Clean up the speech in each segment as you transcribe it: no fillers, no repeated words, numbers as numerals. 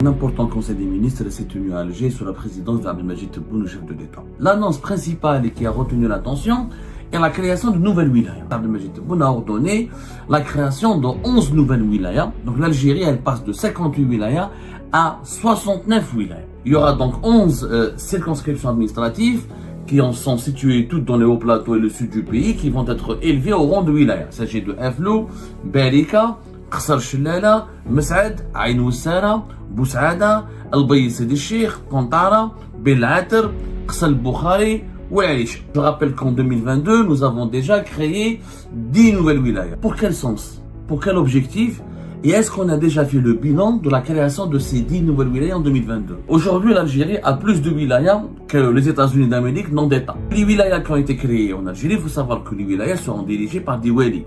Un important conseil des ministres s'est tenu à Alger sous la présidence d'Abdelmajid Tebboune, chef de l'État. L'annonce principale et qui a retenu l'attention est la création de nouvelles wilayas. Abdelmajid Tebboune a ordonné la création de 11 nouvelles wilayas. Donc l'Algérie, elle passe de 58 wilayas à 69 wilayas. Il y aura donc 11 circonscriptions administratives qui en sont situées toutes dans les hauts plateaux et le sud du pays, qui vont être élevées au rang de wilayas. Il s'agit de Aflou, Barika, قصر شلالة, مسعد, عين وسارة, بوسعادة, البي سيدي الشيخ, قنطارة, بلعاتر, قصر البخاري والعريش. Je rappelle qu'en 2022, nous avons déjà créé 10 nouvelles wilayas. Pour quel sens? Pour quel objectif? Et est-ce qu'on a déjà fait le bilan de la création de ces 10 nouvelles wilayas en 2022? Aujourd'hui, l'Algérie a plus de wilayas que les États-Unis d'Amérique n'ont d'État. Les wilayas qui ont été créés en Algérie, il faut savoir que les wilayas seront dirigés par des walis.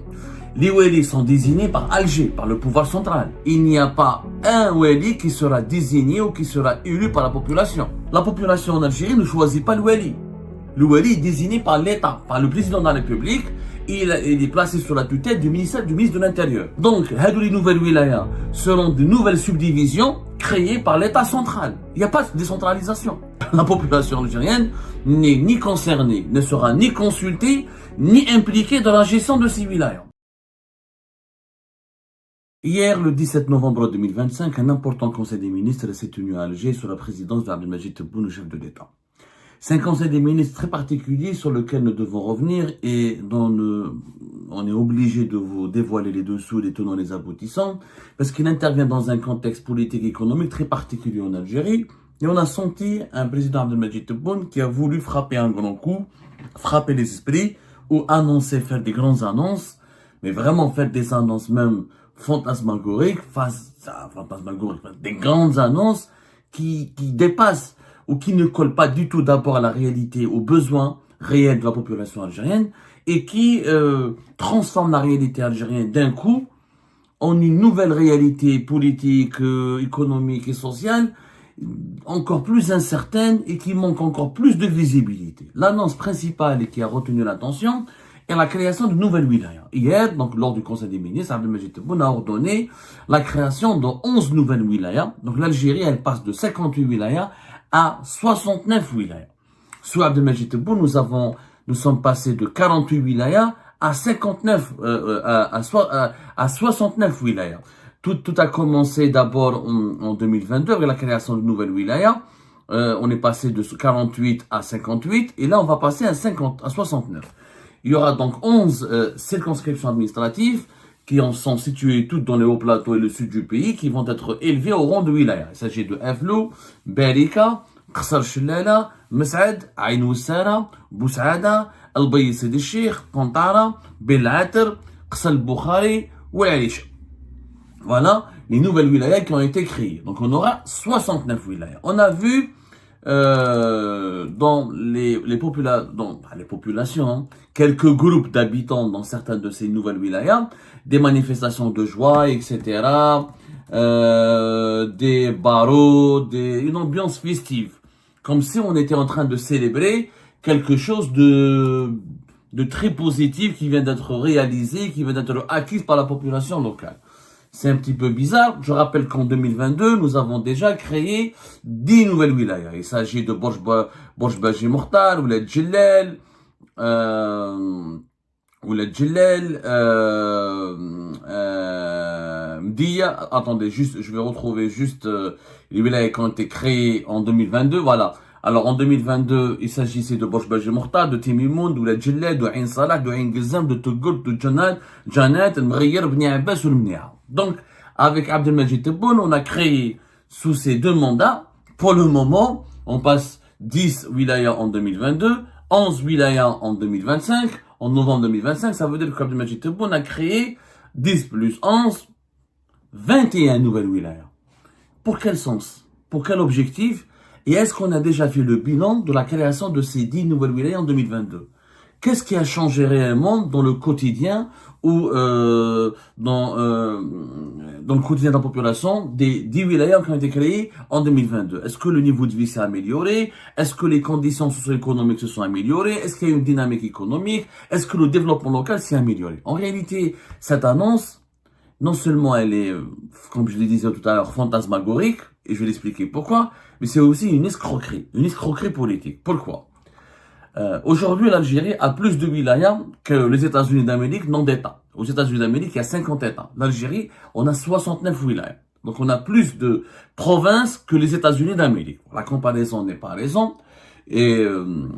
Les walis sont désignés par Alger, par le pouvoir central. Il n'y a pas un wali qui sera désigné ou qui sera élu par la population. La population en Algérie ne choisit pas le wali. Le wali est désigné par l'État, par le président de la République. Il est placé sous la tutelle du ministre de l'Intérieur. Donc, les nouvelles wilayas seront de nouvelles subdivisions créées par l'État central. Il n'y a pas de décentralisation. La population algérienne n'est ni concernée, ne sera ni consultée, ni impliquée dans la gestion de ces wilayas. Hier, le 17 novembre 2025, un important conseil des ministres s'est tenu à Alger sous la présidence d'Abdelmajid Tebboune, chef de l'État. C'est un conseil des ministres très particulier sur lequel nous devons revenir et dont on est obligé de vous dévoiler les dessous, les tenants, les aboutissants, parce qu'il intervient dans un contexte politique et économique très particulier en Algérie. Et on a senti un président Abdelmajid Tebboune qui a voulu frapper un grand coup, frapper les esprits, ou annoncer, faire des grandes annonces, mais vraiment faire des annonces même fantasmagoriques, des grandes annonces qui dépassent ou qui ne collent pas du tout d'abord à la réalité, aux besoins réels de la population algérienne et qui transforment la réalité algérienne d'un coup en une nouvelle réalité politique, économique et sociale encore plus incertaine et qui manque encore plus de visibilité. L'annonce principale et qui a retenu l'attention est la création de nouvelles wilayas. Hier, donc lors du Conseil des ministres, Abdelmajid Tebboune a ordonné la création de 11 nouvelles wilayas. Donc l'Algérie, elle passe de 58 wilayas à 69 wilayas. Sous Abdelmajid Tebboune, nous sommes passés de 48 wilayas à 59, à 69 wilayas. Tout a commencé d'abord en 2022 avec la création de nouvelles wilayas. On est passé de 48 à 58 et là on va passer à 69. Il y aura donc 11 circonscriptions administratives qui en sont situées toutes dans les hauts plateaux et le sud du pays, qui vont être élevées au rang de wilaya. Il s'agit de Aflou, Barika, قصر شلالة, مسعد, عين وسارة, بوسعادة, البي سيدي الشيخ, قنطارة, بلعاتر, قصر البخاري والعريش. Voilà les nouvelles wilayas qui ont été créées. Donc on aura 69 wilayas. On a vu dans les populations, hein, quelques groupes d'habitants dans certaines de ces nouvelles wilayas, des manifestations de joie, etc., des barreaux, une ambiance festive, comme si on était en train de célébrer quelque chose de très positif qui vient d'être réalisé, qui vient d'être acquis par la population locale. C'est un petit peu bizarre. Je rappelle qu'en 2022, nous avons déjà créé 10 nouvelles wilayas. Il s'agit de Borj Baji Mokhtar, Ouled Djellel, Mdia. Attendez, je vais retrouver les wilayas qui ont été créés en 2022. Voilà. Alors, en 2022, il s'agissait de Borj Baji Mokhtar, de Timimoun, d'Ouled Djellel, de Ain Salah, de Ain Gizem, de Togout, de Janat, Mghayr, Bni Abbas ou Mnia. Donc, avec Abdelmajid Tebboune, on a créé sous ces deux mandats, pour le moment, on passe 10 wilayas en 2022, 11 wilayas en 2025, en novembre 2025, ça veut dire qu'Abdelmajid Tebboune a créé 10 plus 11, 21 nouvelles wilayas. Pour quel sens? Pour quel objectif? Et est-ce qu'on a déjà fait le bilan de la création de ces 10 nouvelles wilayas en 2022? Qu'est-ce qui a changé réellement dans le quotidien ou dans le quotidien de la population des 10 wilayas qui ont été créés en 2022? Est-ce que le niveau de vie s'est amélioré? Est-ce que les conditions socio-économiques se sont améliorées? Est-ce qu'il y a une dynamique économique? Est-ce que le développement local s'est amélioré? En réalité, cette annonce, non seulement elle est, comme je le disais tout à l'heure, fantasmagorique, et je vais l'expliquer pourquoi, mais c'est aussi une escroquerie politique. Pourquoi? Aujourd'hui, l'Algérie a plus de wilayas que les États-Unis d'Amérique n'ont d'États. Aux États-Unis d'Amérique, il y a 50 États. L'Algérie, on a 69 wilayas. Donc, on a plus de provinces que les États-Unis d'Amérique. La comparaison n'est pas raison, et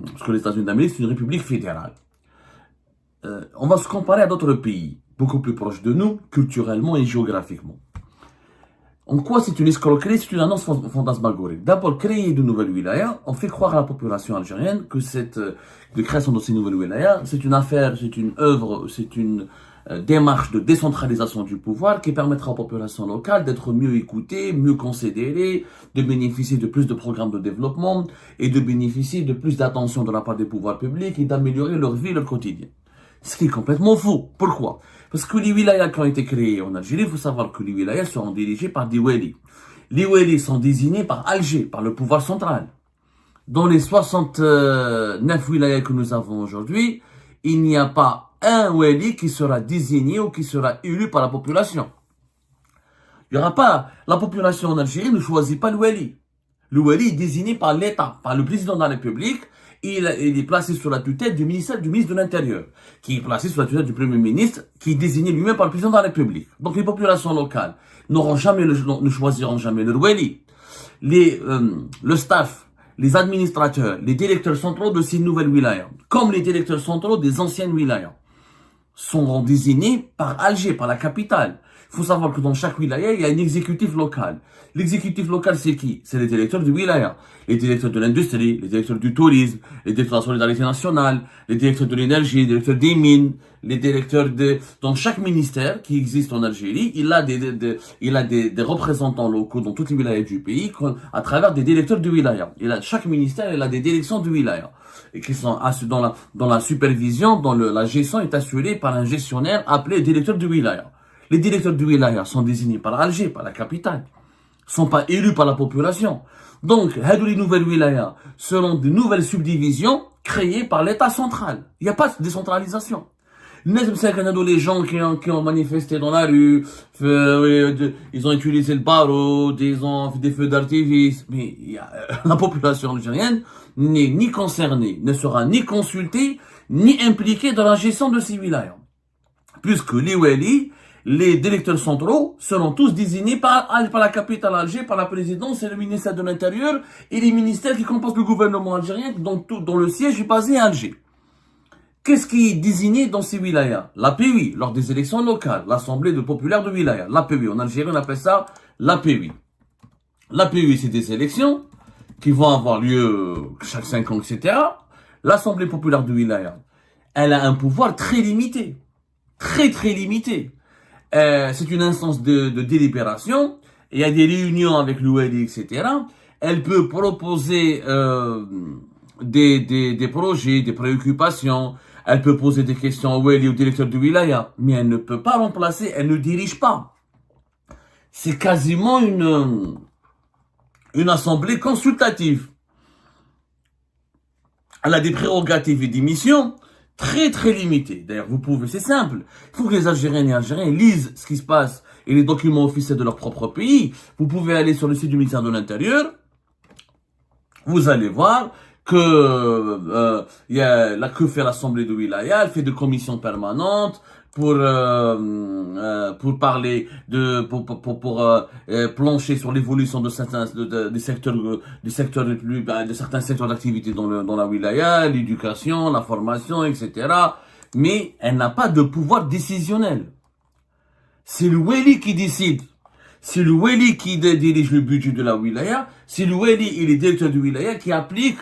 parce que les États-Unis d'Amérique, c'est une république fédérale. On va se comparer à d'autres pays, beaucoup plus proches de nous, culturellement et géographiquement. En quoi c'est une escroquerie? C'est une annonce fantasmagorique. D'abord, créer de nouvelles wilayas, on fait croire à la population algérienne que cette de création de ces nouvelles wilayas, c'est une affaire, c'est une œuvre, c'est une démarche de décentralisation du pouvoir qui permettra aux populations locales d'être mieux écoutées, mieux considérées, de bénéficier de plus de programmes de développement et de bénéficier de plus d'attention de la part des pouvoirs publics et d'améliorer leur vie et leur quotidien. Ce qui est complètement faux. Pourquoi? Parce que les wilayas qui ont été créés en Algérie, il faut savoir que les wilayas seront dirigés par des walis. Les walis sont désignés par Alger, par le pouvoir central. Dans les 69 wilayas que nous avons aujourd'hui, il n'y a pas un wali qui sera désigné ou qui sera élu par la population. Il n'y aura pas, la population en Algérie ne choisit pas le wali. Le wali est désigné par l'État, par le président de la République. Il est placé sous la tutelle du ministre de l'Intérieur, qui est placé sous la tutelle du Premier ministre, qui est désigné lui-même par le président de la République. Donc les populations locales ne choisiront jamais le wali. Le staff, les administrateurs, les directeurs centraux de ces nouvelles wilayas, comme les directeurs centraux des anciennes wilayas, seront désignés par Alger, par la capitale. Il faut savoir que dans chaque wilaya, il y a un exécutif local. L'exécutif local, c'est qui? C'est les directeurs du wilaya, les directeurs de l'industrie, les directeurs du tourisme, les directeurs de la solidarité nationale, les directeurs de l'énergie, les directeurs des mines, les directeurs de... Dans chaque ministère qui existe en Algérie, il a des représentants locaux dans toutes les wilayas du pays à travers des directeurs du wilaya. Chaque ministère, il a des directions du wilaya. Et qui sont dans la supervision, la gestion est assurée par un gestionnaire appelé directeur du wilaya. Les directeurs du wilaya sont désignés par Alger, par la capitale. Sont pas élus par la population. Donc, les nouvelles wilayas seront de nouvelles subdivisions créées par l'État central. Il n'y a pas de décentralisation. Les gens qui ont manifesté dans la rue, ils ont utilisé le barreau, ils ont fait des feux d'artifice, mais la population algérienne n'est ni concernée, ne sera ni consultée, ni impliquée dans la gestion de ces wilayas. Puisque les walis, les directeurs centraux seront tous désignés par la capitale Alger, par la présidence et le ministère de l'Intérieur et les ministères qui composent le gouvernement algérien dont le siège est basé à Alger. Qu'est-ce qui est désigné dans ces wilayas? L'APUI, lors des élections locales, l'Assemblée populaire de wilaya. L'APUI, en Algérie, on appelle ça l'APUI. L'APUI, c'est des élections qui vont avoir lieu chaque 5 ans, etc. L'Assemblée populaire de wilaya, elle a un pouvoir très limité. Très, très limité. C'est une instance de délibération. Il y a des réunions avec l'OLI, etc. Elle peut proposer des projets, des préoccupations. Elle peut poser des questions au wali, au directeur du wilaya, mais elle ne peut pas remplacer, elle ne dirige pas. C'est quasiment une assemblée consultative. Elle a des prérogatives et des missions très très limitées. D'ailleurs, c'est simple. Il faut que les Algériennes et Algériens lisent ce qui se passe et les documents officiels de leur propre pays. Vous pouvez aller sur le site du ministère de l'Intérieur. Vous allez voir que que fait l'Assemblée de wilaya, elle fait des commissions permanentes pour parler pour plancher sur l'évolution de certains des secteurs de certains secteurs d'activité dans la wilaya, l'éducation, la formation, etc. Mais elle n'a pas de pouvoir décisionnel. C'est le wali qui décide. C'est le wali qui dirige le budget de la wilaya. C'est le wali et les directeurs de wilaya qui appliquent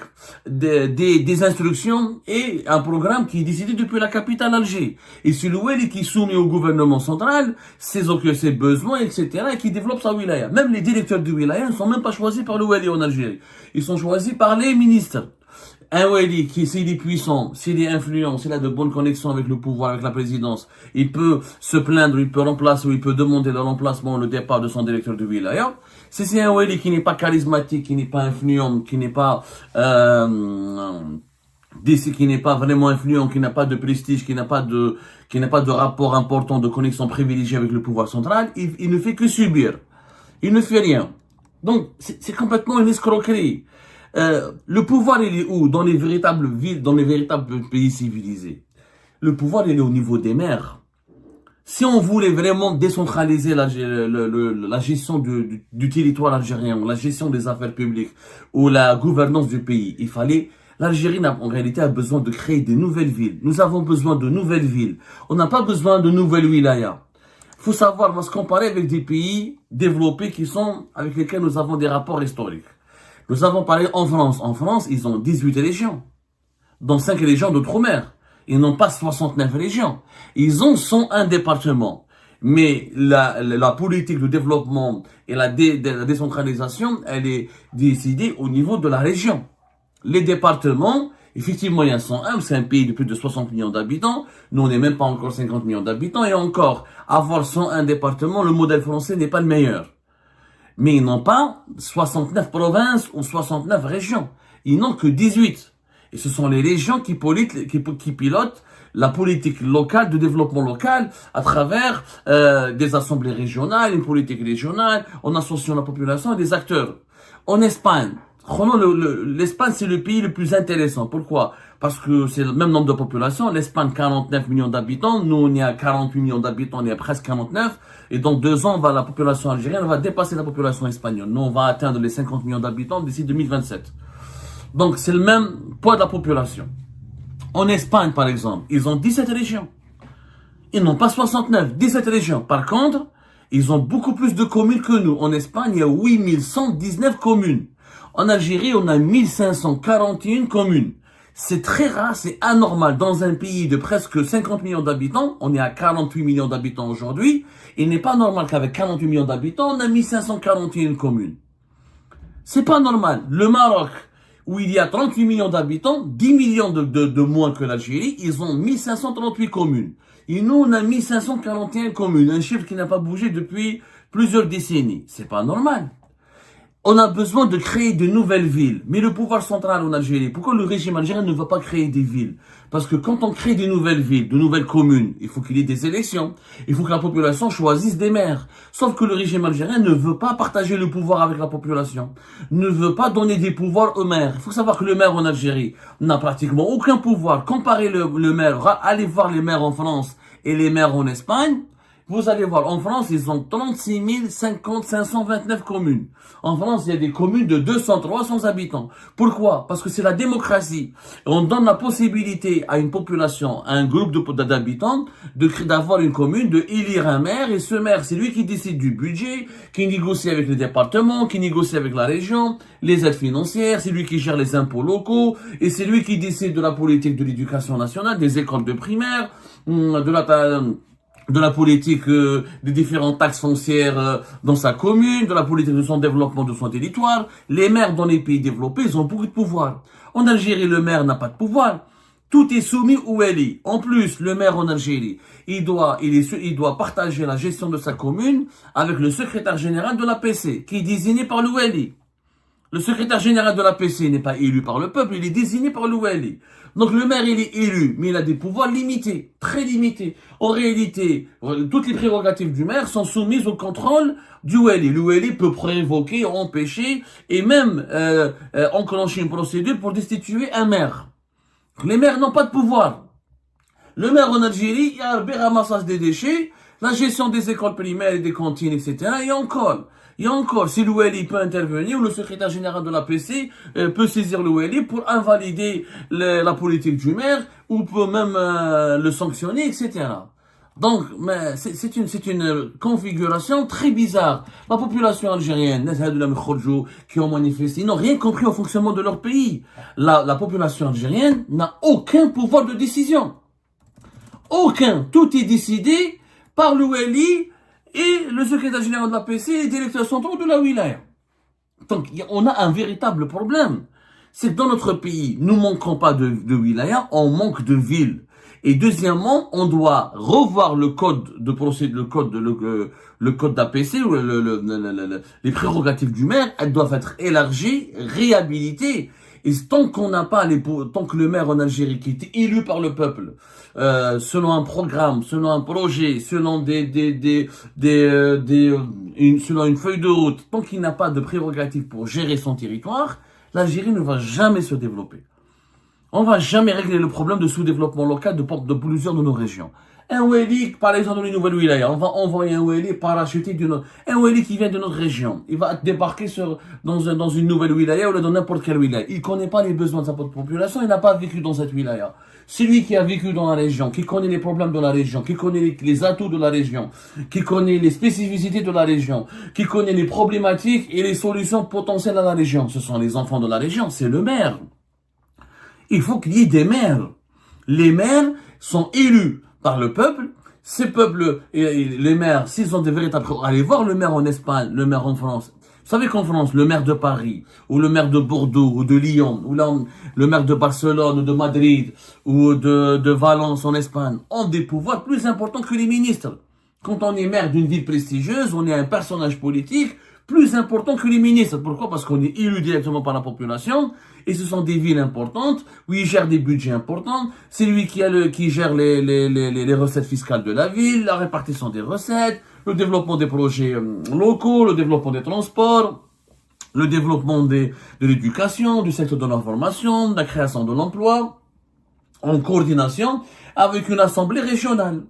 des instructions et un programme qui est décidé depuis la capitale Alger. Et c'est le wali qui soumet au gouvernement central ses besoins, etc. et qui développe sa wilaya. Même les directeurs de wilaya ne sont même pas choisis par le wali en Algérie. Ils sont choisis par les ministres. Un wali qui, s'il est puissant, s'il est influent, s'il a de bonnes connexions avec le pouvoir, avec la présidence, il peut se plaindre, il peut remplacer ou il peut demander le remplacement, le départ de son directeur de wilaya. Si c'est un wali qui n'est pas charismatique, qui n'est pas influent, qui n'est pas vraiment influent, qui n'a pas de prestige, qui n'a pas de rapport important, de connexion privilégiée avec le pouvoir central, il ne fait que subir. Il ne fait rien. Donc, c'est complètement une escroquerie. Le pouvoir, il est où? Dans les véritables villes, dans les véritables pays civilisés. Le pouvoir, il est au niveau des maires. Si on voulait vraiment décentraliser la gestion du territoire algérien, ou la gestion des affaires publiques, ou la gouvernance du pays, l'Algérie en réalité a besoin de créer des nouvelles villes. Nous avons besoin de nouvelles villes. On n'a pas besoin de nouvelles wilayas. Il faut savoir, on va se comparer avec des pays développés avec lesquels nous avons des rapports historiques. Nous avons parlé en France. En France, ils ont 18 régions, dont 5 régions d'outre-mer. Ils n'ont pas 69 régions. Ils ont 101 départements. Mais la politique de développement et la décentralisation, elle est décidée au niveau de la région. Les départements, effectivement, il y a 101, c'est un pays de plus de 60 millions d'habitants. Nous, on n'est même pas encore 50 millions d'habitants. Et encore, avoir 101 départements, le modèle français n'est pas le meilleur. Mais ils n'ont pas 69 provinces ou 69 régions. Ils n'ont que 18. Et ce sont les régions qui pilotent la politique locale, de développement local, à travers des assemblées régionales, une politique régionale, en associant la population et des acteurs. En Espagne, l'Espagne, c'est le pays le plus intéressant. Pourquoi? Parce que c'est le même nombre de population. L'Espagne, 49 millions d'habitants. Nous, on est à 48 millions d'habitants. On est à presque 49. Et dans 2 ans, la population algérienne va dépasser la population espagnole. Nous, on va atteindre les 50 millions d'habitants d'ici 2027. Donc, c'est le même poids de la population. En Espagne, par exemple, ils ont 17 régions. Ils n'ont pas 69, 17 régions. Par contre, ils ont beaucoup plus de communes que nous. En Espagne, il y a 8119 communes. En Algérie, on a 1541 communes. C'est très rare, c'est anormal. Dans un pays de presque 50 millions d'habitants, on est à 48 millions d'habitants aujourd'hui. Il n'est pas normal qu'avec 48 millions d'habitants, on a 1541 communes. C'est pas normal. Le Maroc, où il y a 38 millions d'habitants, 10 millions de moins que l'Algérie, ils ont 1538 communes. Et nous, on a 1541 communes, un chiffre qui n'a pas bougé depuis plusieurs décennies. C'est pas normal. On a besoin de créer de nouvelles villes. Mais le pouvoir central en Algérie, pourquoi le régime algérien ne veut pas créer des villes? Parce que quand on crée de nouvelles villes, de nouvelles communes, il faut qu'il y ait des élections. Il faut que la population choisisse des maires. Sauf que le régime algérien ne veut pas partager le pouvoir avec la population. Ne veut pas donner des pouvoirs aux maires. Il faut savoir que le maire en Algérie n'a pratiquement aucun pouvoir. Comparez le maire, allez voir les maires en France et les maires en Espagne. Vous allez voir, en France, ils ont 36 529 communes. En France, il y a des communes de 200, 300 habitants. Pourquoi? Parce que c'est la démocratie. On donne la possibilité à une population, à un groupe d'habitants, d'avoir une commune, de élire un maire. Et ce maire, c'est lui qui décide du budget, qui négocie avec les départements, qui négocie avec la région, les aides financières. C'est lui qui gère les impôts locaux. Et c'est lui qui décide de la politique de l'éducation nationale, des écoles de primaire, de la politique des différentes taxes foncières dans sa commune, de la politique de son développement de son territoire. Les maires dans les pays développés, ils ont beaucoup de pouvoir. En Algérie, le maire n'a pas de pouvoir. Tout est soumis au wali. En plus, le maire en Algérie, il doit partager la gestion de sa commune avec le secrétaire général de l'APC, qui est désigné par le wali. Le secrétaire général de l'APC n'est pas élu par le peuple, il est désigné par le wali. Donc le maire, il est élu, mais il a des pouvoirs limités, très limités. En réalité, toutes les prérogatives du maire sont soumises au contrôle du wali. Le wali peut provoquer, empêcher et même enclencher une procédure pour destituer un maire. Les maires n'ont pas de pouvoir. Le maire en Algérie, il y a le ramassage des déchets, la gestion des écoles primaires et des cantines, etc. Et encore, si le wali peut intervenir, ou le secrétaire général de l'APC peut saisir le wali pour invalider la politique du maire, ou peut même le sanctionner, etc. Donc, c'est une configuration très bizarre. La population algérienne, qui ont manifesté, ils n'ont rien compris au fonctionnement de leur pays. La population algérienne n'a aucun pouvoir de décision. Aucun. Tout est décidé par le wali et le secrétaire général de l'APC et les directeurs centraux de la wilaya. Donc, on a un véritable problème. C'est que dans notre pays, nous manquons pas de wilaya, on manque de villes. Et deuxièmement, on doit revoir le code de procédure, le code d'APC, ou les prérogatives du maire, elles doivent être élargies, réhabilitées. Et tant qu'on n'a pas tant que le maire en Algérie qui était élu par le peuple, selon un programme, selon un projet, selon selon une feuille de route, tant qu'il n'a pas de prérogative pour gérer son territoire, l'Algérie ne va jamais se développer. On va jamais régler le problème de sous-développement local de plusieurs de nos régions. Un Wali, par exemple, dans les nouvelles wilayas, on va envoyer un Wali parachuté un Wali qui vient de notre région. Il va débarquer dans une nouvelle wilaya ou dans n'importe quelle wilaya. Il connaît pas les besoins de sa population, il n'a pas vécu dans cette wilaya. Celui qui a vécu dans la région, qui connaît les problèmes de la région, qui connaît les atouts de la région, qui connaît les spécificités de la région, qui connaît les problématiques et les solutions potentielles à la région. Ce sont les enfants de la région, c'est le maire. Il faut qu'il y ait des maires. Les maires sont élus par le peuple. Ces peuples, les maires, s'ils ont des véritables... Allez voir le maire en Espagne, le maire en France. Vous savez qu'en France, le maire de Paris, ou le maire de Bordeaux, ou de Lyon, ou le maire de Barcelone, ou de Madrid, ou de Valence en Espagne, ont des pouvoirs plus importants que les ministres. Quand on est maire d'une ville prestigieuse, on est un personnage politique plus important que les ministres. Pourquoi? Parce qu'on est élu directement par la population, et ce sont des villes importantes, où ils gèrent des budgets importants. C'est lui qui gère les recettes fiscales de la ville, la répartition des recettes, le développement des projets locaux, le développement des transports, le développement de l'éducation, du secteur de l'information, de la création de l'emploi, en coordination avec une assemblée régionale,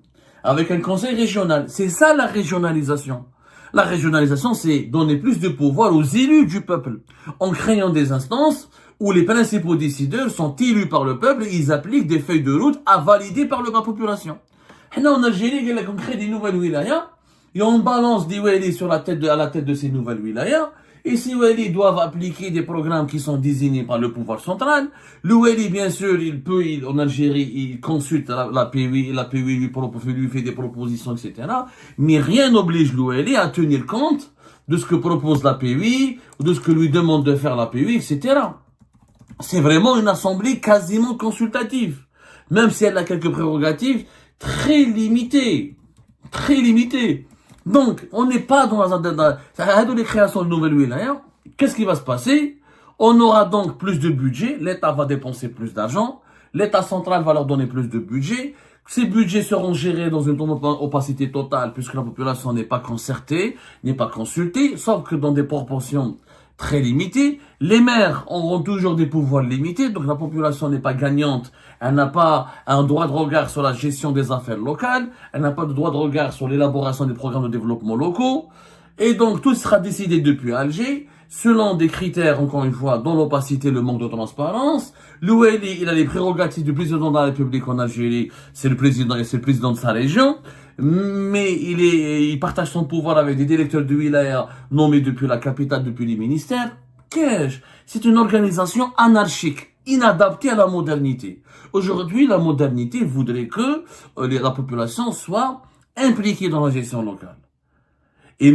avec un conseil régional. C'est ça la régionalisation. La régionalisation, c'est donner plus de pouvoir aux élus du peuple, en créant des instances où les principaux décideurs sont élus par le peuple et ils appliquent des feuilles de route à valider par la population. Là, en Algérie, on crée des nouvelles wilayas et on balance des walis à la tête de ces nouvelles wilayas. Et ces walis doivent appliquer des programmes qui sont désignés par le pouvoir central. Le wali, bien sûr, en Algérie, il consulte la PUI, et la PUI lui fait des propositions, etc. Mais rien n'oblige le wali à tenir compte de ce que propose la PUI, ou de ce que lui demande de faire la PUI, etc. C'est vraiment une assemblée quasiment consultative. Même si elle a quelques prérogatives très limitées. Très limitées. Donc, on n'est pas dans les créations de nouvelles wilayas. Qu'est-ce qui va se passer? On aura donc plus de budget. L'État va dépenser plus d'argent. L'État central va leur donner plus de budget. Ces budgets seront gérés dans une opacité totale puisque la population n'est pas concertée, n'est pas consultée, sauf que dans des proportions très limitées. Les maires auront toujours des pouvoirs limités, donc la population n'est pas gagnante. Elle n'a pas un droit de regard sur la gestion des affaires locales. Elle n'a pas de droit de regard sur l'élaboration des programmes de développement locaux. Et donc tout sera décidé depuis Alger, selon des critères, encore une fois, dans l'opacité, le manque de transparence. Le Wali, il a les prérogatives du président de la République en Algérie, c'est le président de sa région. Mais il partage son pouvoir avec des directeurs de wilaya nommés depuis la capitale, depuis les ministères. Qu'est-ce? C'est une organisation anarchique, inadaptée à la modernité. Aujourd'hui, la modernité voudrait que la population soit impliquée dans la gestion locale. Et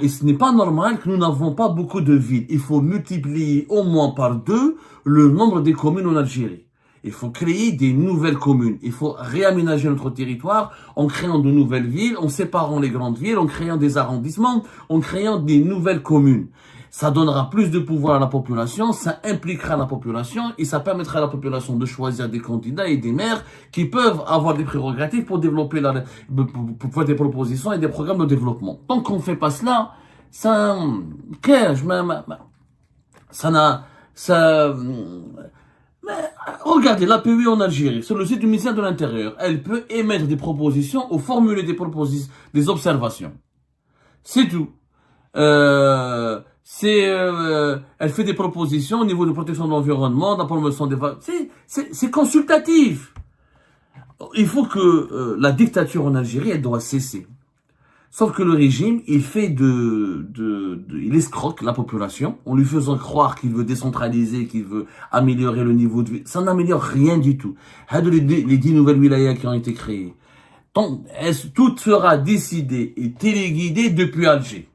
ce n'est pas normal que nous n'avons pas beaucoup de villes. Il faut multiplier au moins par 2 le nombre des communes en Algérie. Il faut créer des nouvelles communes. Il faut réaménager notre territoire en créant de nouvelles villes, en séparant les grandes villes, en créant des arrondissements, en créant des nouvelles communes. Ça donnera plus de pouvoir à la population, ça impliquera la population et ça permettra à la population de choisir des candidats et des maires qui peuvent avoir des prérogatives pour développer pour faire des propositions et des programmes de développement. Tant qu'on ne fait pas cela, regardez, la PUI en Algérie, sur le site du ministère de l'Intérieur, elle peut émettre des propositions ou formuler des observations. C'est tout. Elle fait des propositions au niveau de protection de l'environnement, de la promotion des valeurs. C'est consultatif. Il faut que la dictature en Algérie, elle doit cesser. Sauf que le régime, il escroque la population en lui faisant croire qu'il veut décentraliser, qu'il veut améliorer le niveau de vie. Ça n'améliore rien du tout. Les 10 nouvelles wilayas qui ont été créées. Tout sera décidé et téléguidé depuis Alger.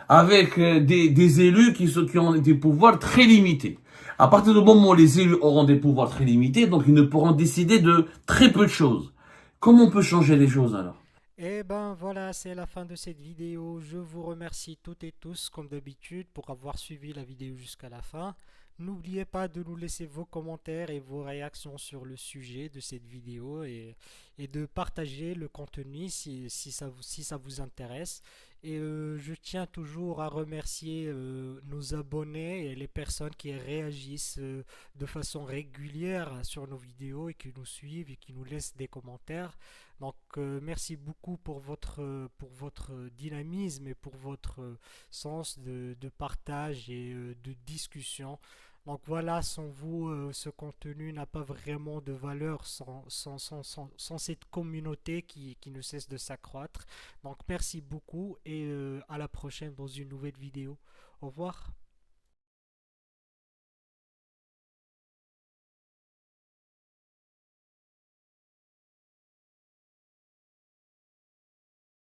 Avec des élus qui ont des pouvoirs très limités. À partir du moment où les élus auront des pouvoirs très limités, donc ils ne pourront décider de très peu de choses. Comment on peut changer les choses alors? Et ben voilà, c'est la fin de cette vidéo. Je vous remercie toutes et tous, comme d'habitude, pour avoir suivi la vidéo jusqu'à la fin. N'oubliez pas de nous laisser vos commentaires et vos réactions sur le sujet de cette vidéo et de partager le contenu si ça vous intéresse. Et je tiens toujours à remercier nos abonnés et les personnes qui réagissent de façon régulière sur nos vidéos et qui nous suivent et qui nous laissent des commentaires. Donc, merci beaucoup pour votre dynamisme et pour votre sens de partage et de discussion. Donc voilà, sans vous, ce contenu n'a pas vraiment de valeur sans cette communauté qui ne cesse de s'accroître. Donc merci beaucoup et à la prochaine dans une nouvelle vidéo. Au revoir.